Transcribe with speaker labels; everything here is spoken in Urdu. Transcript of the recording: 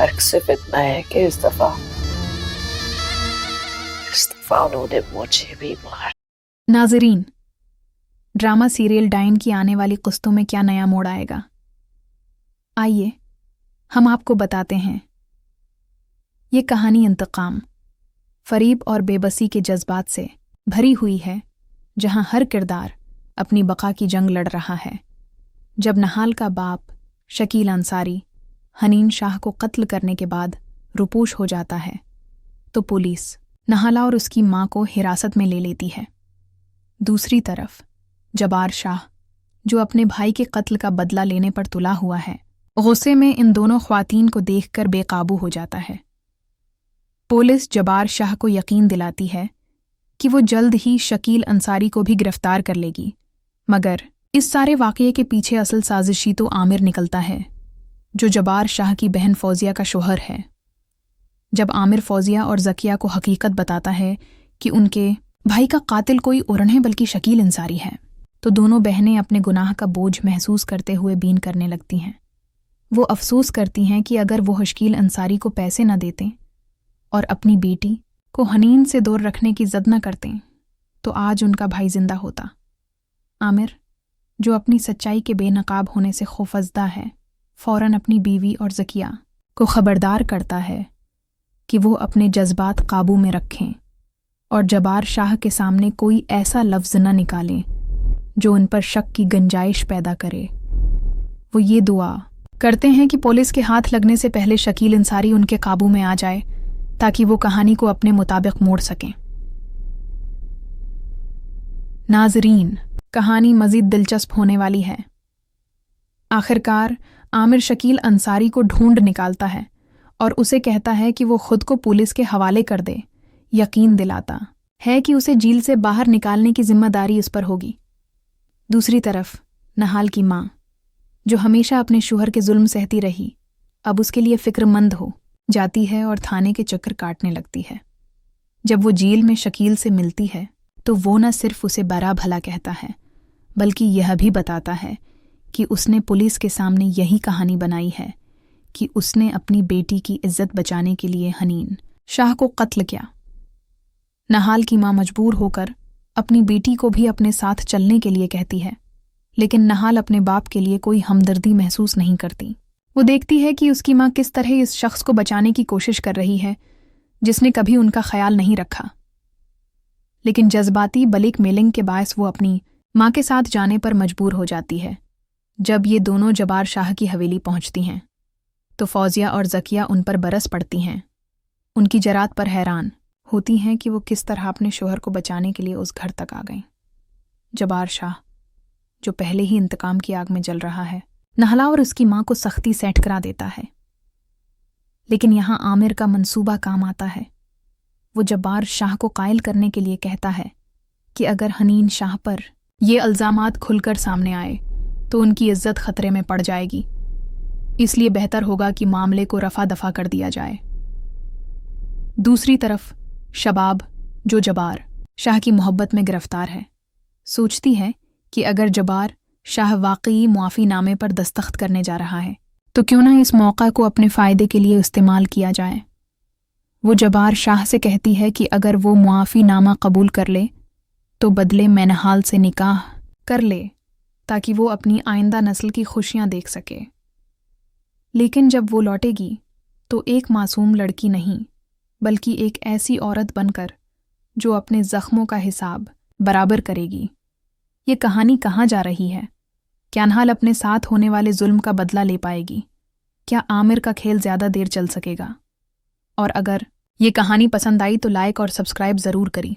Speaker 1: فرق صرف اتنا ہے کہ اس دفعہ انہوں نے مجھے بھی مار۔
Speaker 2: ناظرین، ڈرامہ سیریل ڈائن کی آنے والی قسطوں میں کیا نیا موڑ آئے گا؟ آئیے ہم آپ کو بتاتے ہیں۔ یہ کہانی انتقام، فریب اور بے بسی کے جذبات سے بھری ہوئی ہے، جہاں ہر کردار اپنی بقا کی جنگ لڑ رہا ہے۔ جب نہال کا باپ شکیل انصاری حنین شاہ کو قتل کرنے کے بعد روپوش ہو جاتا ہے تو پولیس نہالہ اور اس کی ماں کو حراست میں لے لیتی ہے۔ دوسری طرف جبار شاہ، جو اپنے بھائی کے قتل کا بدلہ لینے پر تلا ہوا ہے، غصے میں ان دونوں خواتین کو دیکھ کر بے قابو ہو جاتا ہے۔ پولیس جبار شاہ کو یقین دلاتی ہے کہ وہ جلد ہی شکیل انصاری کو بھی گرفتار کر لے گی، مگر اس سارے واقعے کے پیچھے اصل سازشی تو عامر نکلتا ہے، جو جبار شاہ کی بہن فوزیہ کا شوہر ہے۔ جب عامر فوزیہ اور زکیہ کو حقیقت بتاتا ہے کہ ان کے بھائی کا قاتل کوئی اور نہیں بلکہ شکیل انصاری ہے، تو دونوں بہنیں اپنے گناہ کا بوجھ محسوس کرتے ہوئے بین کرنے لگتی ہیں۔ وہ افسوس کرتی ہیں کہ اگر وہ شکیل انصاری کو پیسے نہ دیتے اور اپنی بیٹی کو حنین سے دور رکھنے کی ضد نہ کرتے تو آج ان کا بھائی زندہ ہوتا۔ عامر، جو اپنی سچائی کے بے نقاب ہونے سے خوفزدہ ہے، فوراً اپنی بیوی اور زکیہ کو خبردار کرتا ہے کہ وہ اپنے جذبات قابو میں رکھیں اور جبار شاہ کے سامنے کوئی ایسا لفظ نہ نکالیں جو ان پر شک کی گنجائش پیدا کرے۔ وہ یہ دعا کرتے ہیں کہ پولیس کے ہاتھ لگنے سے پہلے شکیل انصاری ان کے قابو میں آ جائے تاکہ وہ کہانی کو اپنے مطابق موڑ سکیں۔ ناظرین، کہانی مزید دلچسپ ہونے والی ہے۔ آخرکار عامر شکیل انصاری کو ڈھونڈ نکالتا ہے اور اسے کہتا ہے کہ وہ خود کو پولیس کے حوالے کر دے، یقین دلاتا ہے کہ اسے جیل سے باہر نکالنے کی ذمہ داری اس پر ہوگی۔ دوسری طرف نہال کی ماں، جو ہمیشہ اپنے شوہر کے ظلم سہتی رہی، اب اس کے لیے فکر مند ہو جاتی ہے اور تھانے کے چکر کاٹنے لگتی ہے۔ جب وہ جیل میں شکیل سے ملتی ہے تو وہ نہ صرف اسے برا بھلا کہتا ہے بلکہ یہ بھی بتاتا ہے کہ اس نے پولیس کے سامنے یہی کہانی بنائی ہے کہ اس نے اپنی بیٹی کی عزت بچانے کے لیے حنین شاہ کو قتل کیا۔ نہال کی ماں مجبور ہو کر اپنی بیٹی کو بھی اپنے ساتھ چلنے کے لیے کہتی ہے، لیکن نہال اپنے باپ کے لیے کوئی ہمدردی محسوس نہیں کرتی۔ وہ دیکھتی ہے کہ اس کی ماں کس طرح اس شخص کو بچانے کی کوشش کر رہی ہے جس نے کبھی ان کا خیال نہیں رکھا، لیکن جذباتی بلیک میلنگ کے باعث وہ اپنی ماں کے ساتھ جانے پر مجبور ہو جاتی ہے۔ جب یہ دونوں جبار شاہ کی حویلی پہنچتی ہیں تو فوزیہ اور زکیہ ان پر برس پڑتی ہیں، ان کی جرات پر حیران ہوتی ہیں کہ وہ کس طرح اپنے شوہر کو بچانے کے لیے اس گھر تک آ گئیں۔ جبار شاہ، جو پہلے ہی انتقام کی آگ میں جل رہا ہے، نہلا اور اس کی ماں کو سختی سے اٹکرا دیتا ہے، لیکن یہاں عامر کا منصوبہ کام آتا ہے۔ وہ جبار شاہ کو قائل کرنے کے لیے کہتا ہے کہ اگر حنین شاہ پر یہ الزامات کھل کر سامنے آئے تو ان کی عزت خطرے میں پڑ جائے گی، اس لیے بہتر ہوگا کہ معاملے کو رفع دفع کر دیا جائے۔ دوسری طرف شباب، جو جبار شاہ کی محبت میں گرفتار ہے، سوچتی ہے کہ اگر جبار شاہ واقعی معافی نامے پر دستخط کرنے جا رہا ہے تو کیوں نہ اس موقع کو اپنے فائدے کے لیے استعمال کیا جائے۔ وہ جبار شاہ سے کہتی ہے کہ اگر وہ معافی نامہ قبول کر لے تو بدلے میں نہال سے نکاح کر لے تاکہ وہ اپنی آئندہ نسل کی خوشیاں دیکھ سکے۔ لیکن جب وہ لوٹے گی تو ایک معصوم لڑکی نہیں بلکہ ایک ایسی عورت بن کر جو اپنے زخموں کا حساب برابر کرے گی۔ یہ کہانی کہاں جا رہی ہے؟ کیا نہال اپنے ساتھ ہونے والے ظلم کا بدلہ لے پائے گی؟ کیا عامر کا کھیل زیادہ دیر چل سکے گا؟ اور اگر یہ کہانی پسند آئی تو لائک اور سبسکرائب ضرور کریں۔